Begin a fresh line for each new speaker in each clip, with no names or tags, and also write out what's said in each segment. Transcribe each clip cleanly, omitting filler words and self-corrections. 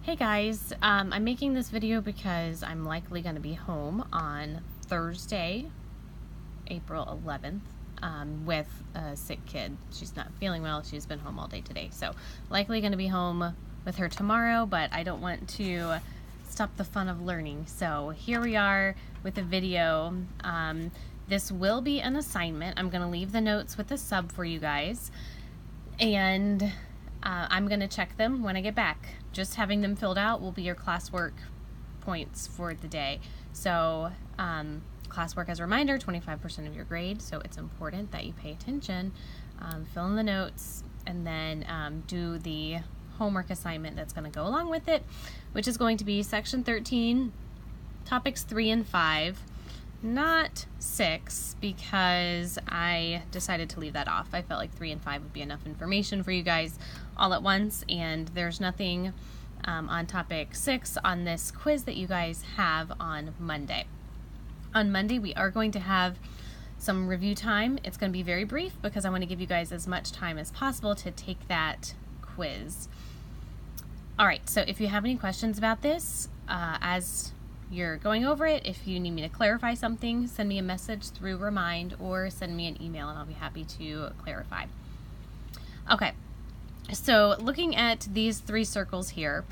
Hey guys, I'm making this video because I'm likely going to be home on Thursday, April 11th, with a sick kid. She's not feeling well. She's been home all day today. So likely going to be home with her tomorrow, but I don't want to stop the fun of learning. So here we are with a video. This will be an assignment. I'm going to leave the notes with a sub for you guys. And I'm going to check them when I get back. Just having them filled out will be your classwork points for the day. So classwork, as a reminder, 25% of your grade, so it's important that you pay attention, fill in the notes, and then do the homework assignment that's going to go along with it, which is going to be section 13, topics 3 and 5. Not 6, because I decided to leave that off. I felt like 3 and 5 would be enough information for you guys all at once, and there's nothing on topic 6 on this quiz that you guys have on Monday. On Monday, we are going to have some review time. It's going to be very brief because I want to give you guys as much time as possible to take that quiz. All right, so if you have any questions about this, as you're going over it, if you need me to clarify something, send me a message through Remind or send me an email and I'll be happy to clarify. Okay, so looking at these 3 circles here,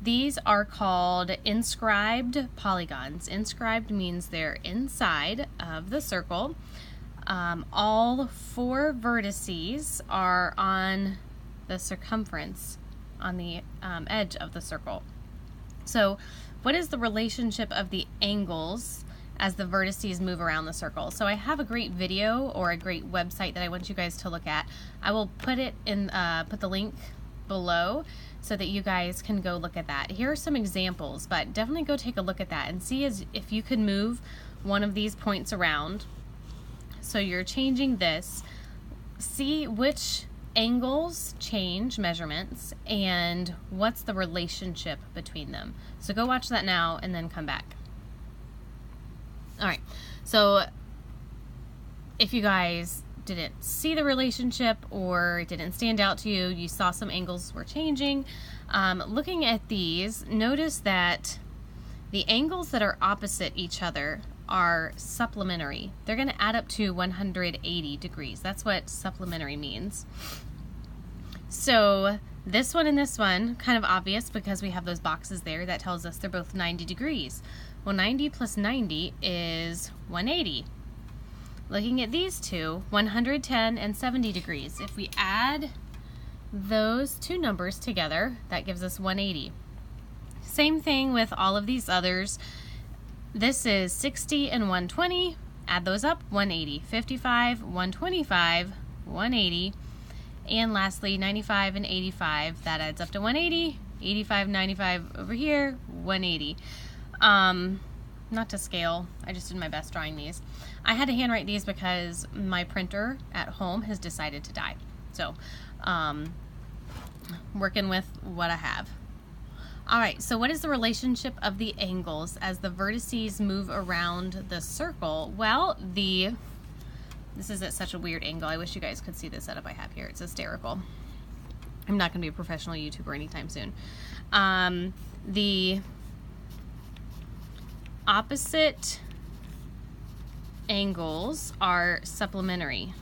these are called inscribed polygons. Inscribed means they're inside of the circle. All 4 vertices are on the circumference, on the edge of the circle. So what is the relationship of the angles as the vertices move around the circle? So I have a great video or a great website that I want you guys to look at. I will put it in, put the link below so that you guys can go look at that. Here are some examples, but definitely go take a look at that and see if you can move one of these points around. So you're changing this. See which angles change measurements and what's the relationship between them. So go watch that now and then come back. All right, so if you guys didn't see the relationship or it didn't stand out to you, you saw some angles were changing. Looking at these, notice that the angles that are opposite each other are supplementary. They're going to add up to 180 degrees. That's what supplementary means. So this one and this one, kind of obvious because we have those boxes there. That tells us they're both 90 degrees. Well, 90 plus 90 is 180. Looking at these two, 110 and 70 degrees. If we add those 2 numbers together, that gives us 180. Same thing with all of these others. This is 60 and 120. Add those up, 180. 55, 125, 180. And lastly, 95 and 85. That adds up to 180. 85, 95 over here, 180. Not to scale. I just did my best drawing these. I had to handwrite these because my printer at home has decided to die. So, working with what I have. All right, so what is the relationship of the angles as the vertices move around the circle? Well, this is at such a weird angle. I wish you guys could see the setup I have here. It's hysterical. I'm not going to be a professional YouTuber anytime soon. The opposite angles are supplementary.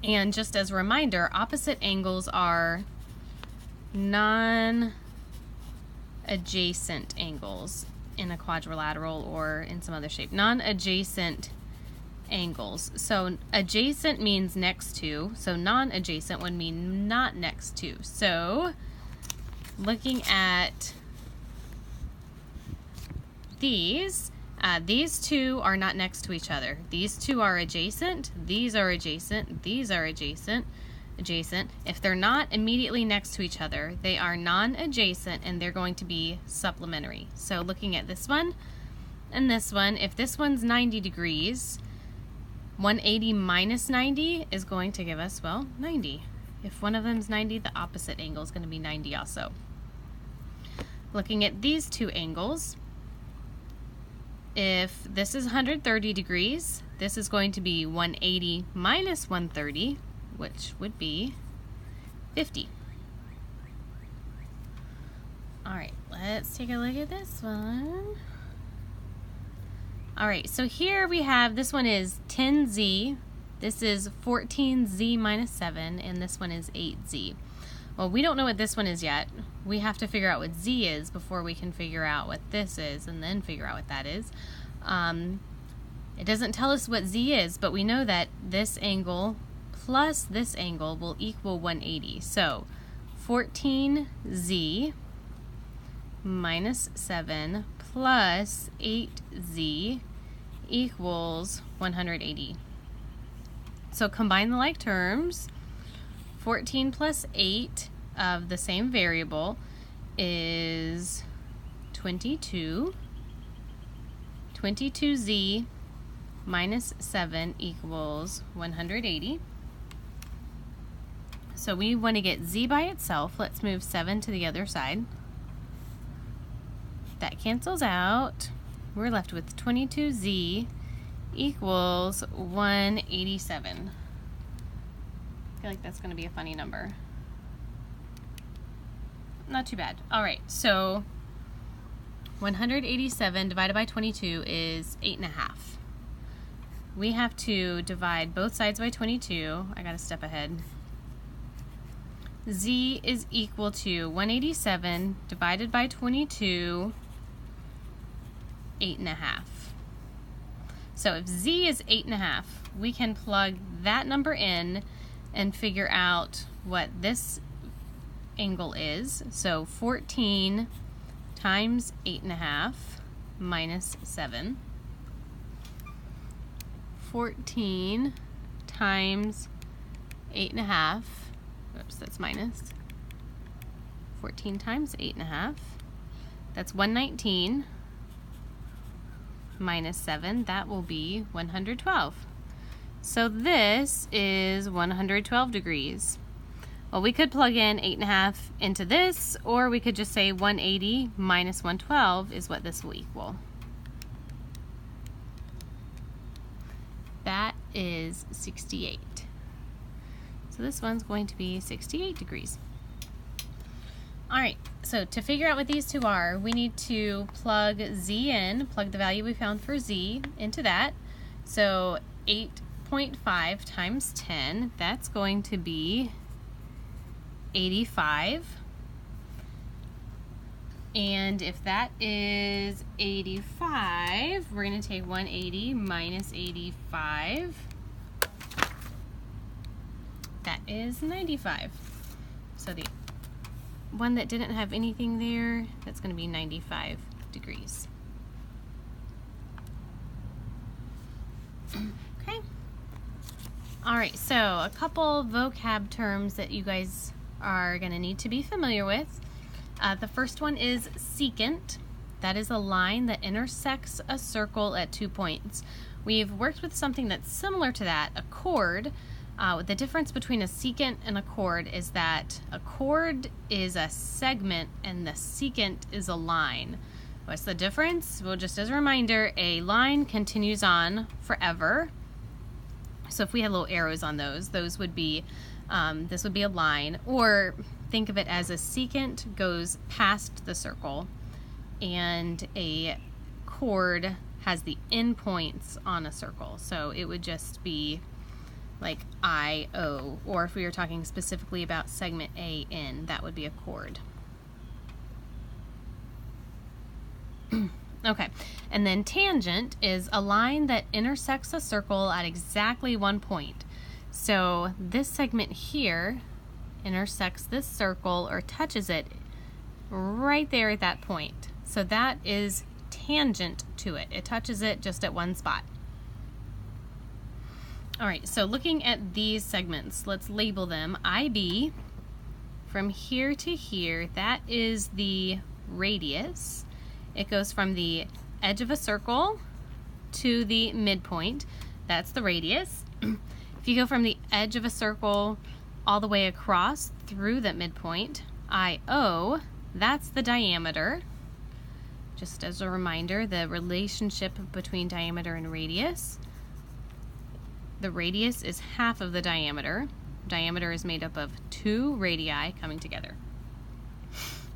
And just as a reminder, opposite angles are non-adjacent angles in a quadrilateral or in some other shape. Non-adjacent angles. So adjacent means next to, so non-adjacent would mean not next to. So looking at these 2 are not next to each other. These 2 are adjacent, these are adjacent, these are adjacent. If they're not immediately next to each other, they are non-adjacent and they're going to be supplementary. So looking at this one and this one, if this one's 90 degrees, 180 minus 90 is going to give us, well, 90. If one of them's 90, the opposite angle is going to be 90 also. Looking at these 2 angles, if this is 130 degrees, this is going to be 180 minus 130, which would be 50. All right, let's take a look at this one. All right, so here we have, this one is 10z, this is 14z minus 7, and this one is 8z. Well, we don't know what this one is yet. We have to figure out what z is before we can figure out what this is and then figure out what that is. It doesn't tell us what z is, but we know that this angle plus this angle will equal 180. So 14z minus 7 plus 8z equals 180. So combine the like terms. 14 plus 8 of the same variable is 22. 22z minus 7 equals 180. So we want to get z by itself. Let's move 7 to the other side. That cancels out. We're left with 22z equals 187. I feel like that's going to be a funny number. Not too bad. All right, so 187 divided by 22 is 8.5. We have to divide both sides by 22. I got to step ahead. Z is equal to 187 divided by 22, 8.5. So if z is 8.5, we can plug that number in and figure out what this angle is. So 14 times 8.5 minus 7. 14 times 8.5, oops, that's minus. 14 times 8.5, that's 119. Minus 7, that will be 112. So this is 112 degrees. Well, we could plug in 8.5 into this, or we could just say 180 minus 112 is what this will equal. That is 68. So this one's going to be 68 degrees. All right, so to figure out what these two are, we need to plug z in, plug the value we found for z into that. So 8.5 times 10, that's going to be 85. And if that is 85, we're going to take 180 minus 85. That is 95. So the one that didn't have anything there, that's going to be 95 degrees. Okay. All right, so a couple vocab terms that you guys are going to need to be familiar with. The first one is secant. That is a line that intersects a circle at 2 points. We've worked with something that's similar to that, a chord. The difference between a secant and a chord is that a chord is a segment and the secant is a line. What's the difference? Well, just as a reminder, a line continues on forever. So if we had little arrows on those would be, this would be a line, or think of it as a secant goes past the circle and a chord has the endpoints on a circle. So it would just be like I, O, or if we were talking specifically about segment A, N, that would be a chord. Okay, and then tangent is a line that intersects a circle at exactly 1 point. So this segment here intersects this circle or touches it right there at that point. So that is tangent to it. It touches it just at one spot. All right, so looking at these segments, let's label them. IB, from here to here, that is the radius. It goes from the edge of a circle to the midpoint. That's the radius. If you go from the edge of a circle all the way across through that midpoint, IO, that's the diameter. just as a reminder, the relationship between diameter and radius. The radius is half of the diameter. Diameter is made up of 2 radii coming together.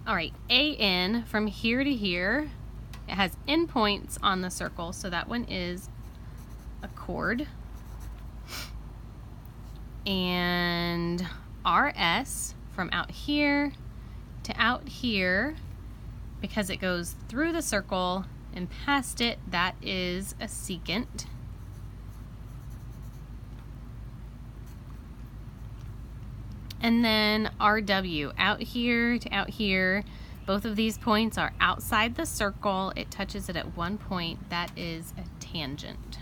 All right, AN from here to here, it has endpoints on the circle, so that one is a chord. And RS from out here to out here, because it goes through the circle and past it, that is a secant. And then RW, out here to out here, both of these points are outside the circle. It touches it at one point. That is a tangent.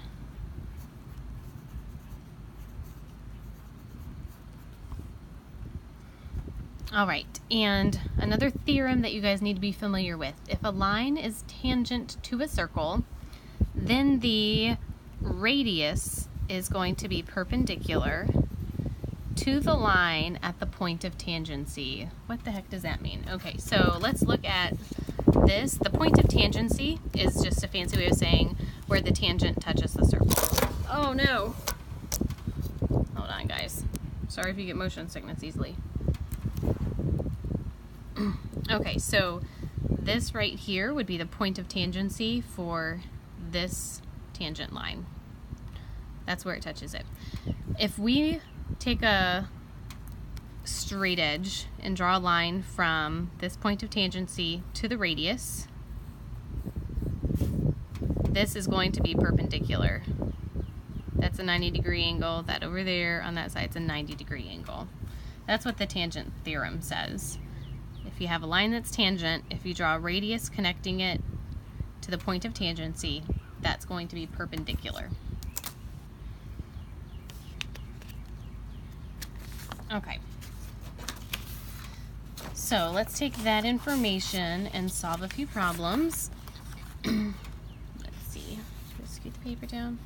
All right, and another theorem that you guys need to be familiar with. If a line is tangent to a circle, then the radius is going to be perpendicular to the line at the point of tangency. What the heck does that mean? Okay, so let's look at this. The point of tangency is just a fancy way of saying where the tangent touches the circle. Oh no! Hold on, guys. Sorry if you get motion sickness easily. Okay, so this right here would be the point of tangency for this tangent line. That's where it touches it. If we take a straight edge and draw a line from this point of tangency to the radius, this is going to be perpendicular. That's a 90-degree angle. That over there on that side is a 90-degree angle. That's what the tangent theorem says. If you have a line that's tangent, if you draw a radius connecting it to the point of tangency, that's going to be perpendicular. Okay. So let's take that information and solve a few problems. Let's see. Just scoot the paper down.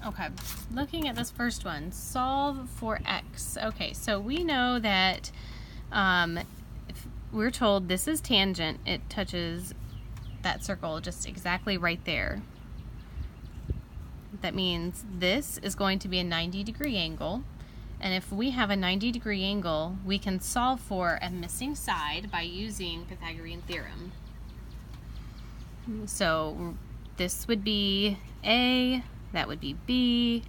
Okay, looking at this first one, solve for x. Okay, so we know that if we're told this is tangent, it touches that circle just exactly right there. That means this is going to be a 90-degree angle, and if we have a 90-degree angle, we can solve for a missing side by using Pythagorean theorem. So this would be A, that would be B,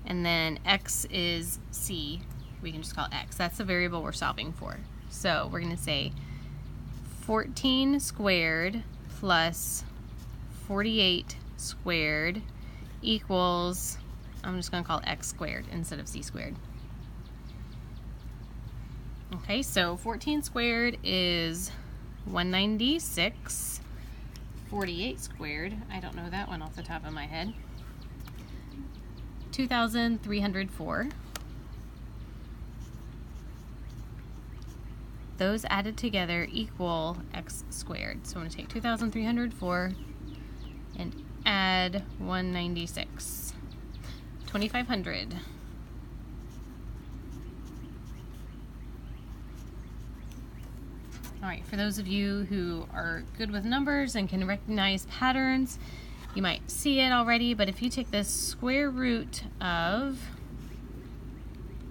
and then x is C. We can just call it x. That's the variable we're solving for. So we're going to say 14 squared plus 48 squared equals, I'm just going to call it x squared instead of c squared. Okay, so 14 squared is 196. 48 squared, I don't know that one off the top of my head, 2,304. Those added together equal x squared. So I'm going to take 2,304 and add 196. 2,500. All right, for those of you who are good with numbers and can recognize patterns, you might see it already, but if you take the square root of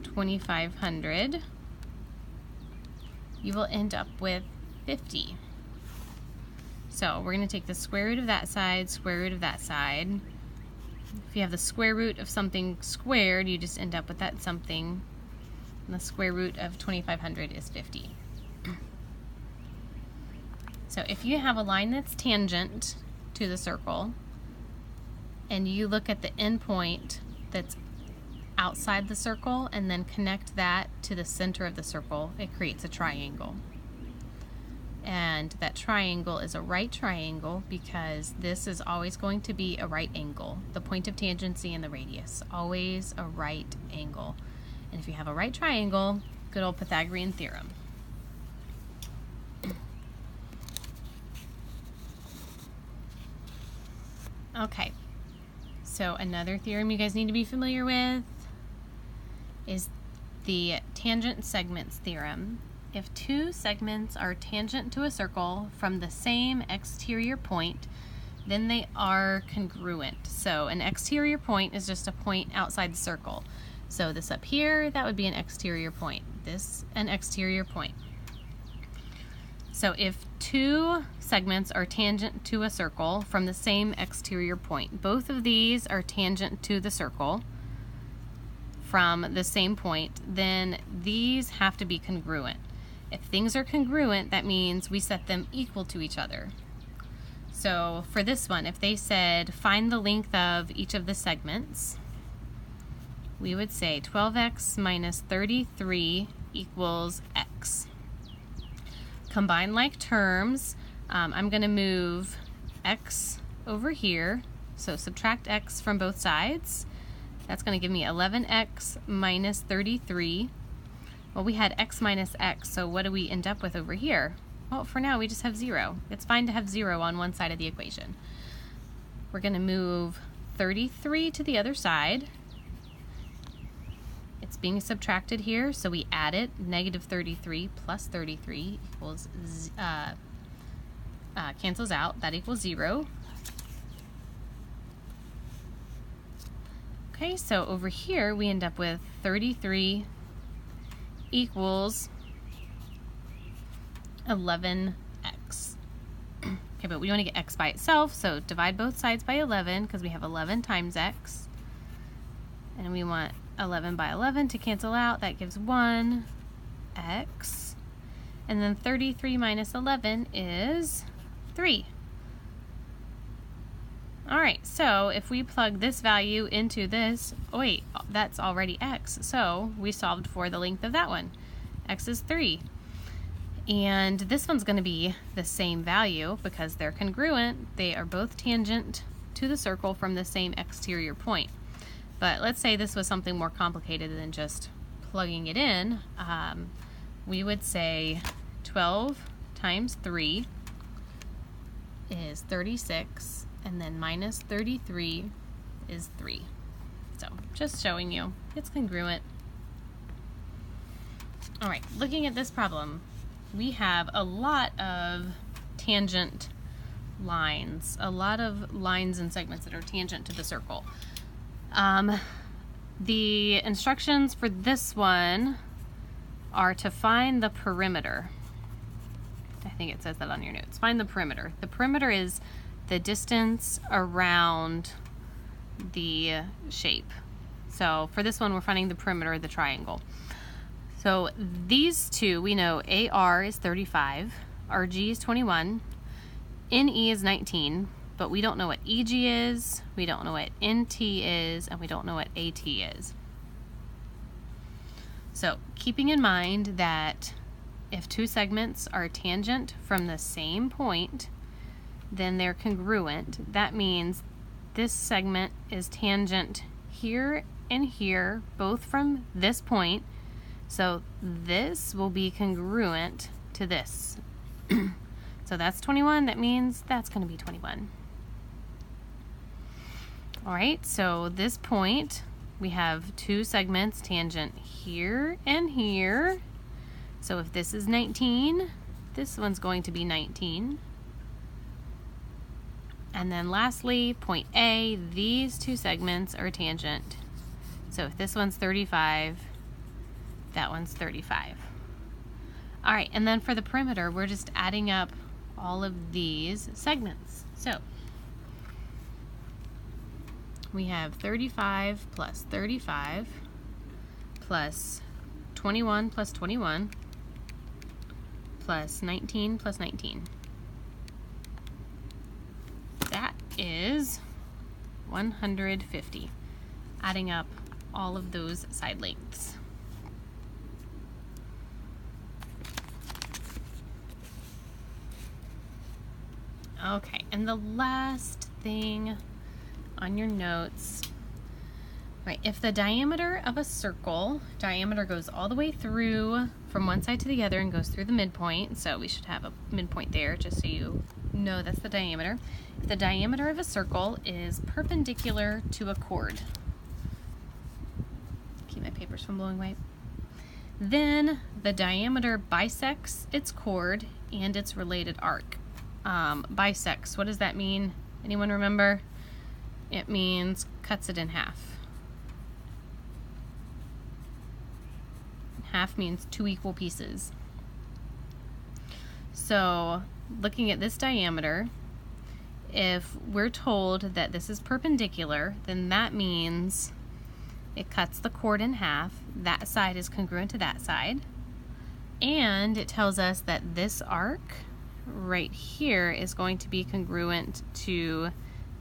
2,500, you will end up with 50. So we're going to take the square root of that side, square root of that side. If you have the square root of something squared, you just end up with that something. And the square root of 2,500 is 50. So if you have a line that's tangent to the circle, and you look at the endpoint that's outside the circle and then connect that to the center of the circle, it creates a triangle. And that triangle is a right triangle because this is always going to be a right angle. The point of tangency and the radius, always a right angle. And if you have a right triangle, good old Pythagorean theorem. Okay, so another theorem you guys need to be familiar with is the tangent segments theorem. If two segments are tangent to a circle from the same exterior point, then they are congruent. So an exterior point is just a point outside the circle. So this up here, that would be an exterior point. This, an exterior point. So if two segments are tangent to a circle from the same exterior point, both of these are tangent to the circle from the same point, then these have to be congruent. If things are congruent, that means we set them equal to each other. So for this one, if they said find the length of each of the segments, we would say 12x minus 33 equals x. Combine like terms, I'm going to move x over here, so subtract x from both sides. That's going to give me 11x minus 33. Well, we had x minus x, so what do we end up with over here? Well, for now we just have 0. It's fine to have 0 on one side of the equation. We're going to move 33 to the other side. It's being subtracted here, so we add it. Negative 33 plus 33 equals, cancels out. That equals 0. Okay, so over here we end up with 33 equals 11x. Okay, but we want to get x by itself, so divide both sides by 11 because we have 11 times x. And we want 11 by 11 to cancel out. That gives 1x. And then 33 minus 11 is 3. Alright, so if we plug this value into this, oh wait, that's already x, so we solved for the length of that one. X is 3. And this one's going to be the same value because they're congruent. They are both tangent to the circle from the same exterior point. But let's say this was something more complicated than just plugging it in. We would say 12 times 3 is 36. And then minus 33 is 3. So just showing you it's congruent. All right, looking at this problem, we have a lot of tangent lines, a lot of lines and segments that are tangent to the circle. The instructions for this one are to find the perimeter. I think it says that on your notes. Find the perimeter. The perimeter is the distance around the shape. So for this one, we're finding the perimeter of the triangle. So these two, we know AR is 35, RG is 21, NE is 19, but we don't know what EG is, we don't know what NT is, and we don't know what AT is. So keeping in mind that if two segments are tangent from the same point, then they're congruent. That means this segment is tangent here and here, both from this point. So this will be congruent to this. So that's 21. That means that's going to be 21. All right, so this point, we have two segments tangent here and here. So if this is 19, this one's going to be 19. And then lastly, point A, these two segments are tangent. So if this one's 35, that one's 35. All right, and then for the perimeter, we're just adding up all of these segments. So we have 35 plus 35 plus 21 plus 21 plus 19 plus 19. That is 150, adding up all of those side lengths. Okay, and the last thing on your notes, right, if the diameter of a circle, diameter goes all the way through from one side to the other and goes through the midpoint, so we should have a midpoint there just so you know that's the diameter. If the diameter of a circle is perpendicular to a chord, keep my papers from blowing away. Then the diameter bisects its chord and its related arc. Bisects, what does that mean? Anyone remember? It means cuts it in half. Half means 2 equal pieces. So looking at this diameter, if we're told that this is perpendicular, then that means it cuts the chord in half. That side is congruent to that side. And it tells us that this arc right here is going to be congruent to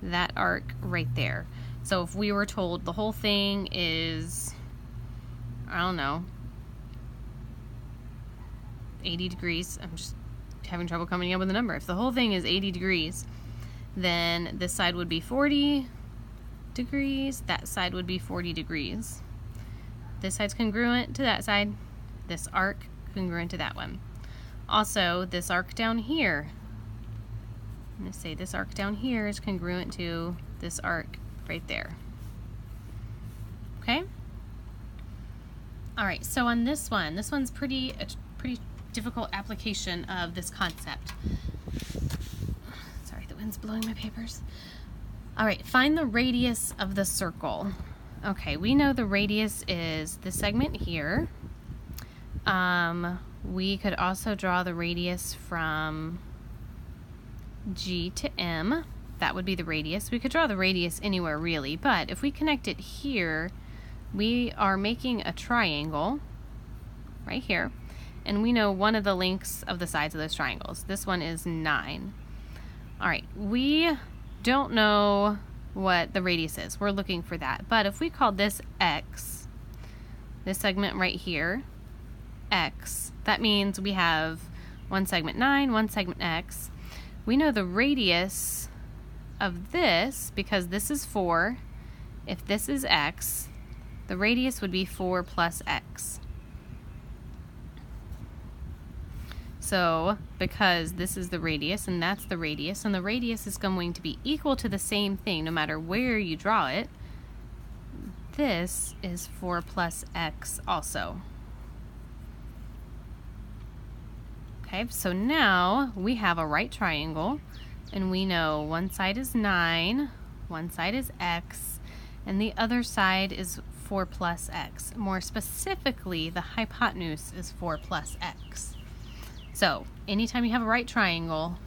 that arc right there. So if we were told the whole thing is, I don't know, 80 degrees, I'm just having trouble coming up with a number. If the whole thing is 80 degrees, then this side would be 40 degrees, that side would be 40 degrees. This side's congruent to that side, this arc congruent to that one. Also, this arc down here, I'm going to say this arc down here is congruent to this arc right there. Okay? Alright, so on this one's a pretty difficult application of this concept. Sorry, the wind's blowing my papers. Alright, find the radius of the circle. Okay, we know the radius is this segment here. We could also draw the radius from G to M. That would be the radius. We could draw the radius anywhere really, but if we connect it here, we are making a triangle right here, and we know one of the lengths of the sides of those triangles. This one is 9. Alright, we don't know what the radius is. We're looking for that. But if we call this X, this segment right here, X, that means we have one segment 9, one segment X. We know the radius of this, because this is 4. If this is X, the radius would be 4 plus X. So, because this is the radius and that's the radius, and the radius is going to be equal to the same thing no matter where you draw it, this is 4 plus X also. Okay, so now we have a right triangle, and we know one side is 9, one side is X, and the other side is 4 plus X. More specifically, the hypotenuse is 4 plus X. So, anytime you have a right triangle,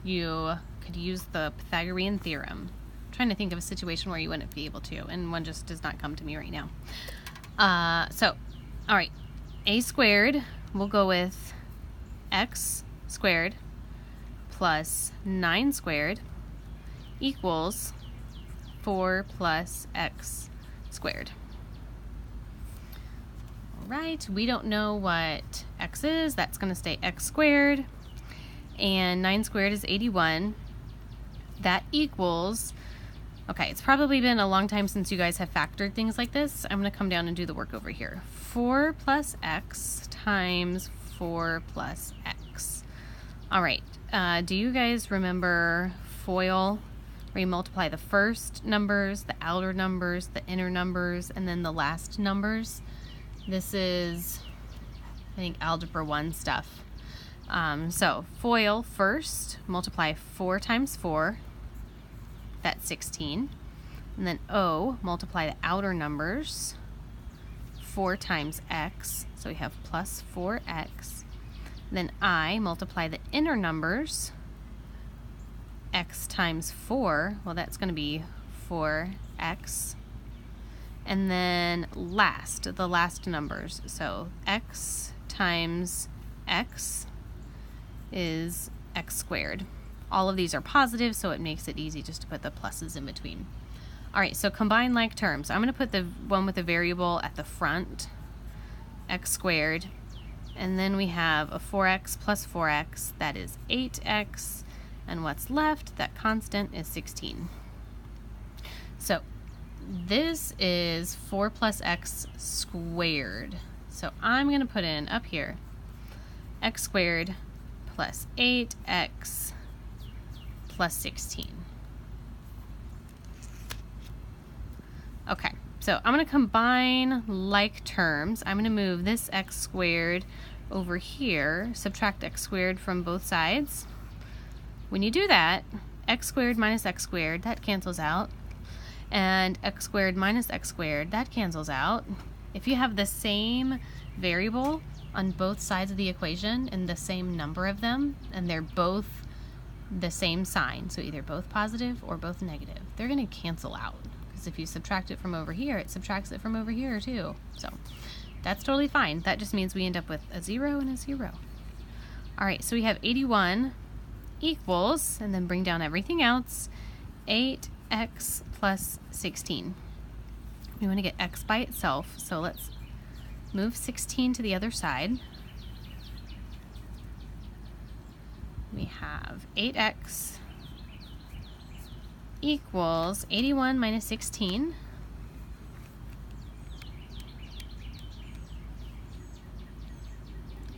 you could use the Pythagorean theorem. I'm trying to think of a situation where you wouldn't be able to, and one just does not come to me right now. Alright, a squared, we'll go with x squared plus 9 squared equals 4 plus x squared. Alright, we don't know what x is. That's going to stay x squared. And 9 squared is 81. That equals, okay, it's probably been a long time since you guys have factored things like this. I'm going to come down and do the work over here. 4 plus x times 4 plus x. Alright, do you guys remember FOIL, where you multiply the first numbers, the outer numbers, the inner numbers, and then the last numbers? This is, I think, Algebra 1 stuff. So, FOIL first, multiply 4 times 4, that's 16. And then O, multiply the outer numbers, 4 times x, so we have plus 4x. Then I, multiply the inner numbers, x times 4, well that's going to be 4x. And then the last numbers, so x times x is x squared. All of these are positive, so it makes it easy just to put the pluses in between. Alright, so combine like terms. I'm going to put the one with the variable at the front, x squared, and then we have a 4x plus 4x, that is 8x, and what's left, that constant, is 16. So this is 4 plus x squared. So I'm going to put in up here x squared plus 8x plus 16. Okay, so I'm going to combine like terms. I'm going to move this x squared over here, subtract x squared from both sides. When you do that, x squared minus x squared, that cancels out. And x squared minus x squared, that cancels out. If you have the same variable on both sides of the equation and the same number of them, and they're both the same sign, so either both positive or both negative, they're going to cancel out. Because if you subtract it from over here, it subtracts it from over here too. So that's totally fine. That just means we end up with a 0 and a 0. All right, so we have 81 equals, and then bring down everything else, 8x plus 16. We want to get x by itself, so let's move 16 to the other side. We have 8x equals 81 minus 16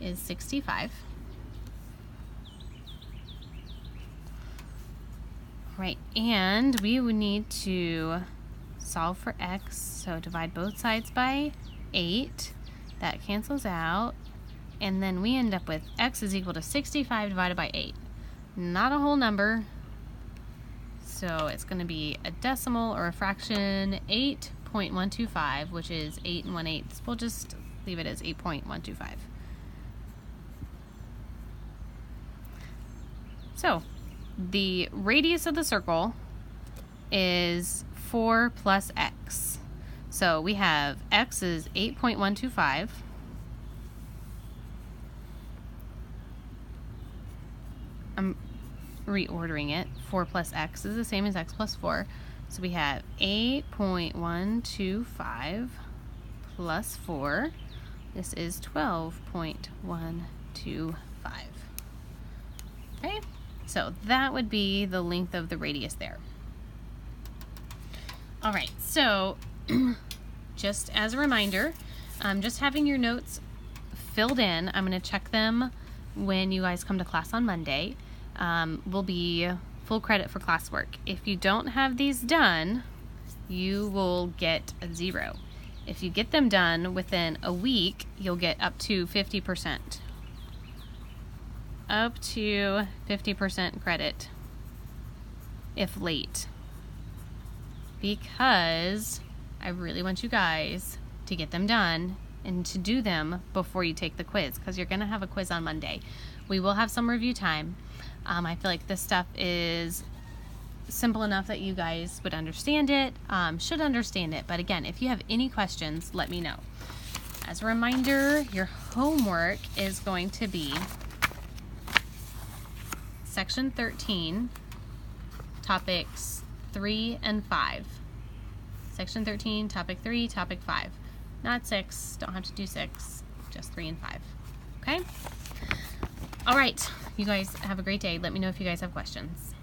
is 65. Right, and we would need to solve for x, so divide both sides by 8. That cancels out, and then we end up with x is equal to 65 divided by 8. Not a whole number, so it's going to be a decimal or a fraction, 8.125, which is 8 1/8. We'll just leave it as 8.125. So the radius of the circle is 4 plus x. So we have x is 8.125. I'm reordering it. 4 plus x is the same as x plus 4. So we have 8.125 plus 4. This is 12.125. Okay, so that would be the length of the radius there. All right, so just as a reminder, just having your notes filled in, I'm going to check them when you guys come to class on Monday. Will be full credit for classwork. If you don't have these done, you will get a 0. If you get them done within a week, you'll get up to 50%. Up to 50% credit if late. Because I really want you guys to get them done and to do them before you take the quiz, because you're going to have a quiz on Monday. We will have some review time. I feel like this stuff is simple enough that you guys would understand it, should understand it. But again, if you have any questions, let me know. As a reminder, your homework is going to be section 13, topics 3 and 5. Section 13, topic 3, topic 5. Not 6, don't have to do 6, just 3 and 5. Okay? All right, you guys have a great day. Let me know if you guys have questions.